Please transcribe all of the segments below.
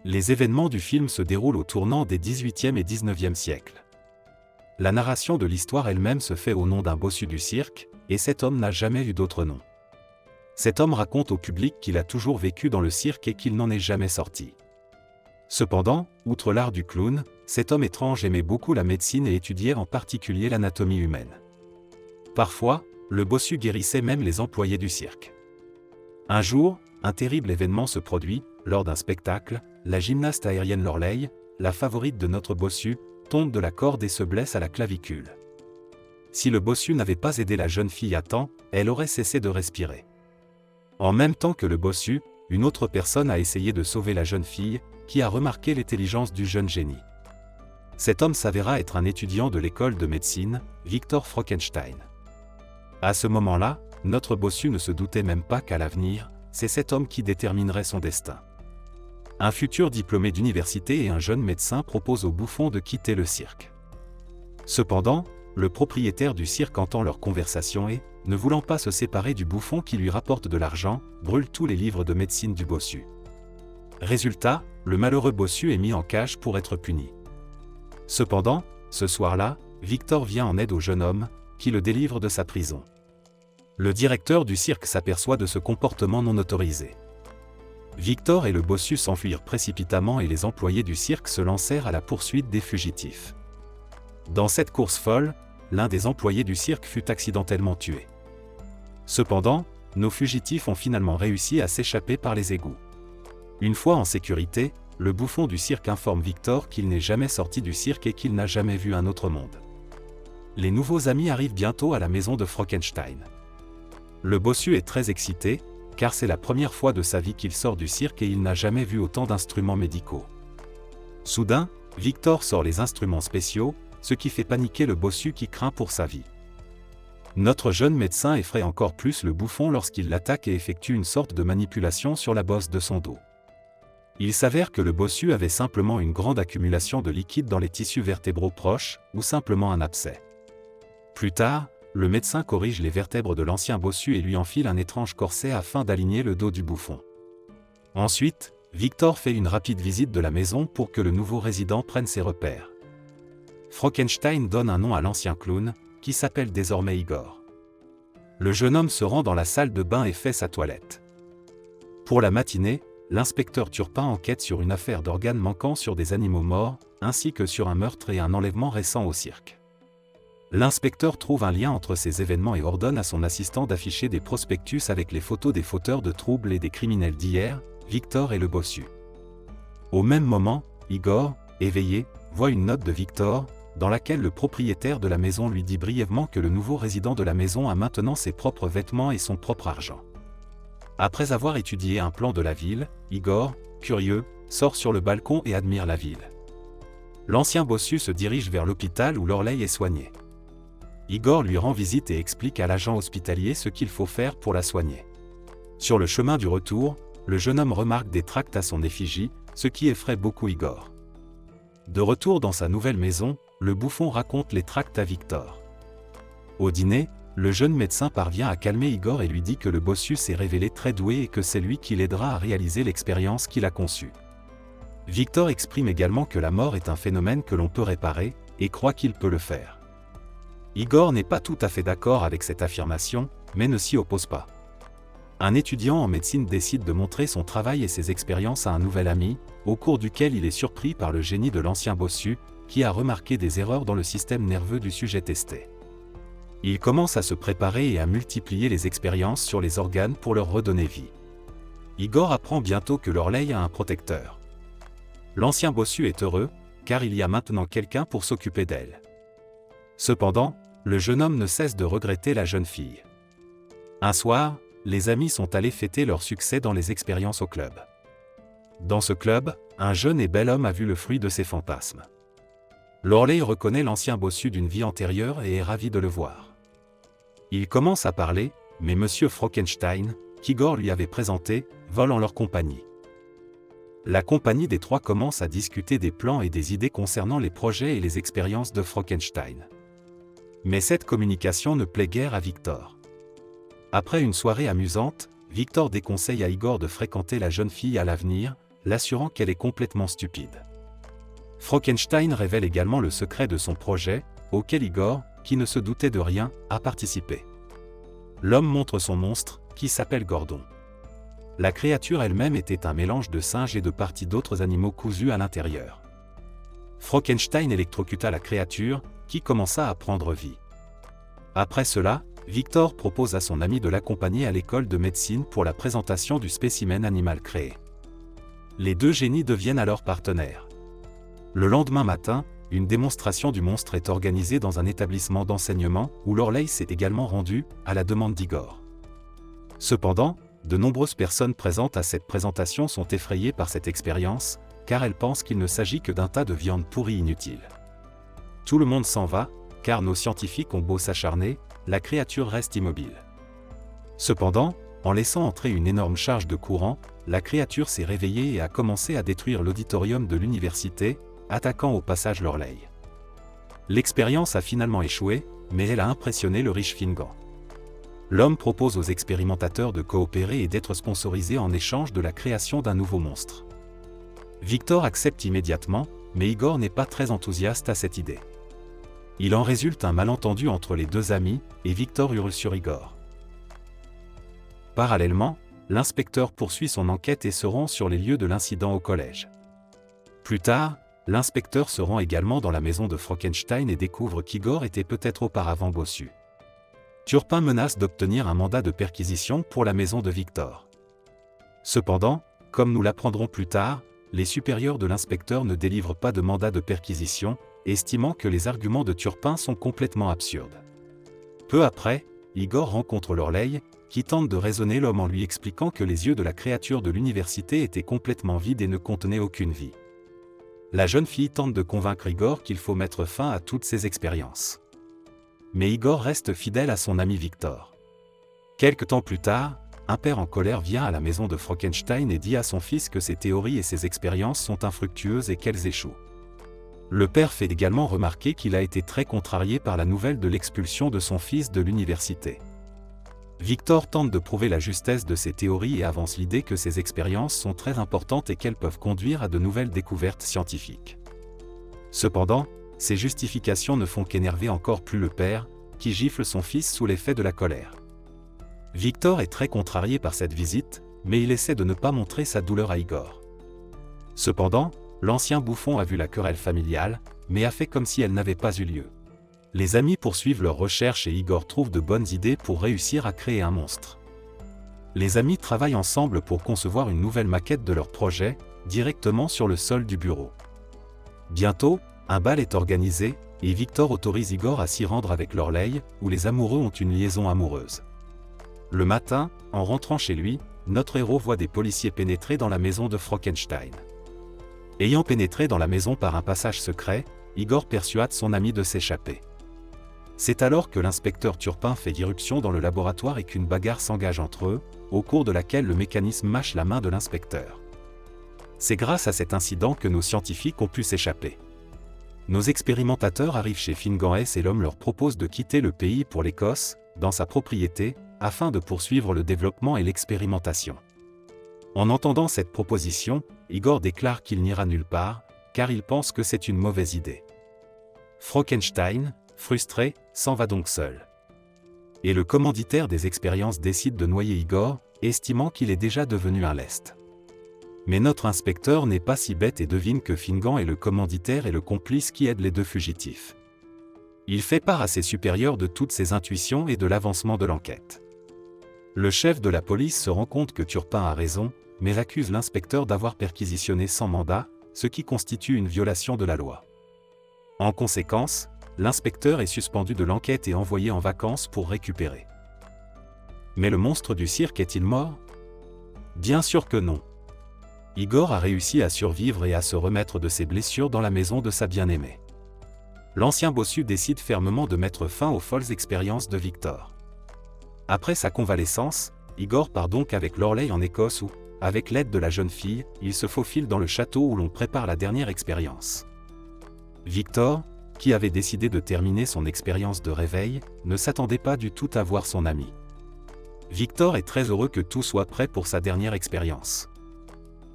Les événements du film se déroulent au tournant des XVIIIe et XIXe siècles. La narration de l'histoire elle-même se fait au nom d'un bossu du cirque, et cet homme n'a jamais eu d'autre nom. Cet homme raconte au public qu'il a toujours vécu dans le cirque et qu'il n'en est jamais sorti. Cependant, outre l'art du clown, cet homme étrange aimait beaucoup la médecine et étudiait en particulier l'anatomie humaine. Parfois, le bossu guérissait même les employés du cirque. Un jour, un terrible événement se produit. Lors d'un spectacle, la gymnaste aérienne Loreley, la favorite de notre bossu, tombe de la corde et se blesse à la clavicule. Si le bossu n'avait pas aidé la jeune fille à temps, elle aurait cessé de respirer. En même temps que le bossu, une autre personne a essayé de sauver la jeune fille, qui a remarqué l'intelligence du jeune génie. Cet homme s'avéra être un étudiant de l'école de médecine, Victor Frankenstein. À ce moment-là, notre bossu ne se doutait même pas qu'à l'avenir, c'est cet homme qui déterminerait son destin. Un futur diplômé d'université et un jeune médecin proposent au bouffon de quitter le cirque. Cependant, le propriétaire du cirque entend leur conversation et, ne voulant pas se séparer du bouffon qui lui rapporte de l'argent, brûle tous les livres de médecine du bossu. Résultat, le malheureux bossu est mis en cage pour être puni. Cependant, ce soir-là, Victor vient en aide au jeune homme, qui le délivre de sa prison. Le directeur du cirque s'aperçoit de ce comportement non autorisé. Victor et le bossu s'enfuirent précipitamment et les employés du cirque se lancèrent à la poursuite des fugitifs. Dans cette course folle, l'un des employés du cirque fut accidentellement tué. Cependant, nos fugitifs ont finalement réussi à s'échapper par les égouts. Une fois en sécurité, le bouffon du cirque informe Victor qu'il n'est jamais sorti du cirque et qu'il n'a jamais vu un autre monde. Les nouveaux amis arrivent bientôt à la maison de Frankenstein. Le bossu est très excité, car c'est la première fois de sa vie qu'il sort du cirque et il n'a jamais vu autant d'instruments médicaux. Soudain, Victor sort les instruments spéciaux, ce qui fait paniquer le bossu qui craint pour sa vie. Notre jeune médecin effraie encore plus le bouffon lorsqu'il l'attaque et effectue une sorte de manipulation sur la bosse de son dos. Il s'avère que le bossu avait simplement une grande accumulation de liquide dans les tissus vertébraux proches, ou simplement un abcès. Plus tard, le médecin corrige les vertèbres de l'ancien bossu et lui enfile un étrange corset afin d'aligner le dos du bouffon. Ensuite, Victor fait une rapide visite de la maison pour que le nouveau résident prenne ses repères. Frankenstein donne un nom à l'ancien clown, qui s'appelle désormais Igor. Le jeune homme se rend dans la salle de bain et fait sa toilette. Pour la matinée, l'inspecteur Turpin enquête sur une affaire d'organes manquants sur des animaux morts, ainsi que sur un meurtre et un enlèvement récent au cirque. L'inspecteur trouve un lien entre ces événements et ordonne à son assistant d'afficher des prospectus avec les photos des fauteurs de troubles et des criminels d'hier, Victor et le bossu. Au même moment, Igor, éveillé, voit une note de Victor, dans laquelle le propriétaire de la maison lui dit brièvement que le nouveau résident de la maison a maintenant ses propres vêtements et son propre argent. Après avoir étudié un plan de la ville, Igor, curieux, sort sur le balcon et admire la ville. L'ancien bossu se dirige vers l'hôpital où Loreley est soignée. Igor lui rend visite et explique à l'agent hospitalier ce qu'il faut faire pour la soigner. Sur le chemin du retour, le jeune homme remarque des tracts à son effigie, ce qui effraie beaucoup Igor. De retour dans sa nouvelle maison, le bouffon raconte les tracts à Victor. Au dîner, le jeune médecin parvient à calmer Igor et lui dit que le bossu s'est révélé très doué et que c'est lui qui l'aidera à réaliser l'expérience qu'il a conçue. Victor exprime également que la mort est un phénomène que l'on peut réparer, et croit qu'il peut le faire. Igor n'est pas tout à fait d'accord avec cette affirmation, mais ne s'y oppose pas. Un étudiant en médecine décide de montrer son travail et ses expériences à un nouvel ami, au cours duquel il est surpris par le génie de l'ancien bossu, qui a remarqué des erreurs dans le système nerveux du sujet testé. Il commence à se préparer et à multiplier les expériences sur les organes pour leur redonner vie. Igor apprend bientôt que Loreley a un protecteur. L'ancien bossu est heureux, car il y a maintenant quelqu'un pour s'occuper d'elle. Cependant, le jeune homme ne cesse de regretter la jeune fille. Un soir, les amis sont allés fêter leur succès dans les expériences au club. Dans ce club, un jeune et bel homme a vu le fruit de ses fantasmes. Loreley reconnaît l'ancien bossu d'une vie antérieure et est ravi de le voir. Il commence à parler, mais Monsieur Frankenstein, qu'Igor lui avait présenté, vole en leur compagnie. La compagnie des trois commence à discuter des plans et des idées concernant les projets et les expériences de Frankenstein. Mais cette communication ne plaît guère à Victor. Après une soirée amusante, Victor déconseille à Igor de fréquenter la jeune fille à l'avenir, l'assurant qu'elle est complètement stupide. Frankenstein révèle également le secret de son projet, auquel Igor, qui ne se doutait de rien, a participé. L'homme montre son monstre, qui s'appelle Gordon. La créature elle-même était un mélange de singes et de parties d'autres animaux cousus à l'intérieur. Frankenstein électrocuta la créature, qui commença à prendre vie. Après cela, Victor propose à son ami de l'accompagner à l'école de médecine pour la présentation du spécimen animal créé. Les deux génies deviennent alors partenaires. Le lendemain matin, une démonstration du monstre est organisée dans un établissement d'enseignement où Lorelei s'est également rendue, à la demande d'Igor. Cependant, de nombreuses personnes présentes à cette présentation sont effrayées par cette expérience, car elles pensent qu'il ne s'agit que d'un tas de viande pourrie inutile. Tout le monde s'en va, car nos scientifiques ont beau s'acharner, la créature reste immobile. Cependant, en laissant entrer une énorme charge de courant, la créature s'est réveillée et a commencé à détruire l'auditorium de l'université, attaquant au passage Lorelei. L'expérience a finalement échoué, mais elle a impressionné le riche Fingan. L'homme propose aux expérimentateurs de coopérer et d'être sponsorisés en échange de la création d'un nouveau monstre. Victor accepte immédiatement, mais Igor n'est pas très enthousiaste à cette idée. Il en résulte un malentendu entre les deux amis, et Victor hurle sur Igor. Parallèlement, l'inspecteur poursuit son enquête et se rend sur les lieux de l'incident au collège. Plus tard, l'inspecteur se rend également dans la maison de Frankenstein et découvre qu'Igor était peut-être auparavant bossu. Turpin menace d'obtenir un mandat de perquisition pour la maison de Victor. Cependant, comme nous l'apprendrons plus tard, les supérieurs de l'inspecteur ne délivrent pas de mandat de perquisition, estimant que les arguments de Turpin sont complètement absurdes. Peu après, Igor rencontre Lorelei, qui tente de raisonner l'homme en lui expliquant que les yeux de la créature de l'université étaient complètement vides et ne contenaient aucune vie. La jeune fille tente de convaincre Igor qu'il faut mettre fin à toutes ces expériences. Mais Igor reste fidèle à son ami Victor. Quelque temps plus tard, un père en colère vient à la maison de Frankenstein et dit à son fils que ses théories et ses expériences sont infructueuses et qu'elles échouent. Le père fait également remarquer qu'il a été très contrarié par la nouvelle de l'expulsion de son fils de l'université. Victor tente de prouver la justesse de ses théories et avance l'idée que ces expériences sont très importantes et qu'elles peuvent conduire à de nouvelles découvertes scientifiques. Cependant, ces justifications ne font qu'énerver encore plus le père, qui gifle son fils sous l'effet de la colère. Victor est très contrarié par cette visite, mais il essaie de ne pas montrer sa douleur à Igor. Cependant, l'ancien bouffon a vu la querelle familiale, mais a fait comme si elle n'avait pas eu lieu. Les amis poursuivent leurs recherches et Igor trouve de bonnes idées pour réussir à créer un monstre. Les amis travaillent ensemble pour concevoir une nouvelle maquette de leur projet, directement sur le sol du bureau. Bientôt, un bal est organisé, et Victor autorise Igor à s'y rendre avec Lorelei, où les amoureux ont une liaison amoureuse. Le matin, en rentrant chez lui, notre héros voit des policiers pénétrer dans la maison de Frankenstein. Ayant pénétré dans la maison par un passage secret, Igor persuade son ami de s'échapper. C'est alors que l'inspecteur Turpin fait irruption dans le laboratoire et qu'une bagarre s'engage entre eux, au cours de laquelle le mécanisme mâche la main de l'inspecteur. C'est grâce à cet incident que nos scientifiques ont pu s'échapper. Nos expérimentateurs arrivent chez Fingan et l'homme leur propose de quitter le pays pour l'Écosse, dans sa propriété, afin de poursuivre le développement et l'expérimentation. En entendant cette proposition, Igor déclare qu'il n'ira nulle part, car il pense que c'est une mauvaise idée. Frankenstein, frustré, s'en va donc seul. Et le commanditaire des expériences décide de noyer Igor, estimant qu'il est déjà devenu un lest. Mais notre inspecteur n'est pas si bête et devine que Fingan est le commanditaire et le complice qui aide les deux fugitifs. Il fait part à ses supérieurs de toutes ses intuitions et de l'avancement de l'enquête. Le chef de la police se rend compte que Turpin a raison, mais accuse l'inspecteur d'avoir perquisitionné sans mandat, ce qui constitue une violation de la loi. En conséquence, l'inspecteur est suspendu de l'enquête et envoyé en vacances pour récupérer. Mais le monstre du cirque est-il mort? Bien sûr que non. Igor a réussi à survivre et à se remettre de ses blessures dans la maison de sa bien-aimée. L'ancien bossu décide fermement de mettre fin aux folles expériences de Victor. Après sa convalescence, Igor part donc avec Lorelei en Écosse où, avec l'aide de la jeune fille, il se faufile dans le château où l'on prépare la dernière expérience. Victor, qui avait décidé de terminer son expérience de réveil, ne s'attendait pas du tout à voir son ami. Victor est très heureux que tout soit prêt pour sa dernière expérience.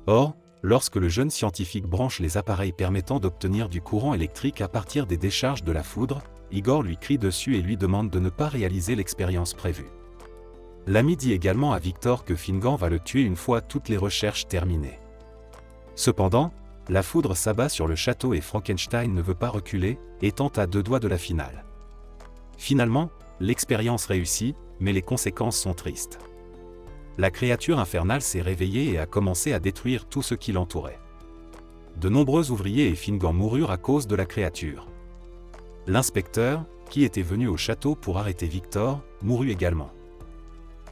Or, Lorsque le jeune scientifique branche les appareils permettant d'obtenir du courant électrique à partir des décharges de la foudre, Igor lui crie dessus et lui demande de ne pas réaliser l'expérience prévue. L'ami dit également à Victor que Fingan va le tuer une fois toutes les recherches terminées. Cependant, la foudre s'abat sur le château et Frankenstein ne veut pas reculer, étant à 2 doigts de la finale. Finalement, l'expérience réussit, mais les conséquences sont tristes. La créature infernale s'est réveillée et a commencé à détruire tout ce qui l'entourait. De nombreux ouvriers et Fingan moururent à cause de la créature. L'inspecteur, qui était venu au château pour arrêter Victor, mourut également.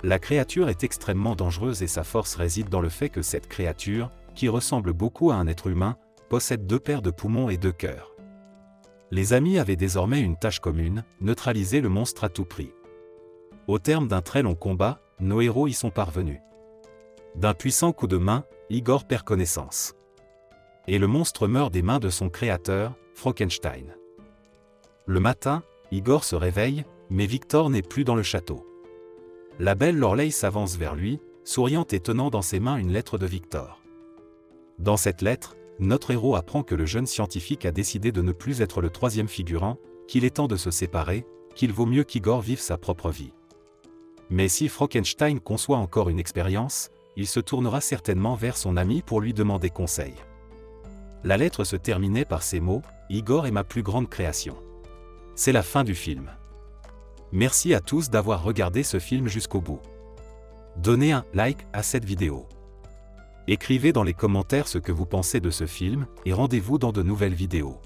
La créature est extrêmement dangereuse et sa force réside dans le fait que cette créature, qui ressemble beaucoup à un être humain, possède 2 paires de poumons et 2 cœurs. Les amis avaient désormais une tâche commune, neutraliser le monstre à tout prix. Au terme d'un très long combat, nos héros y sont parvenus. D'un puissant coup de main, Igor perd connaissance. Et le monstre meurt des mains de son créateur, Frankenstein. Le matin, Igor se réveille, mais Victor n'est plus dans le château. La belle Loreley s'avance vers lui, souriante et tenant dans ses mains une lettre de Victor. Dans cette lettre, notre héros apprend que le jeune scientifique a décidé de ne plus être le 3e figurant, qu'il est temps de se séparer, qu'il vaut mieux qu'Igor vive sa propre vie. Mais si Frankenstein conçoit encore une expérience, il se tournera certainement vers son ami pour lui demander conseil. La lettre se terminait par ces mots, « Igor est ma plus grande création ». C'est la fin du film. Merci à tous d'avoir regardé ce film jusqu'au bout. Donnez un like à cette vidéo. Écrivez dans les commentaires ce que vous pensez de ce film, et rendez-vous dans de nouvelles vidéos.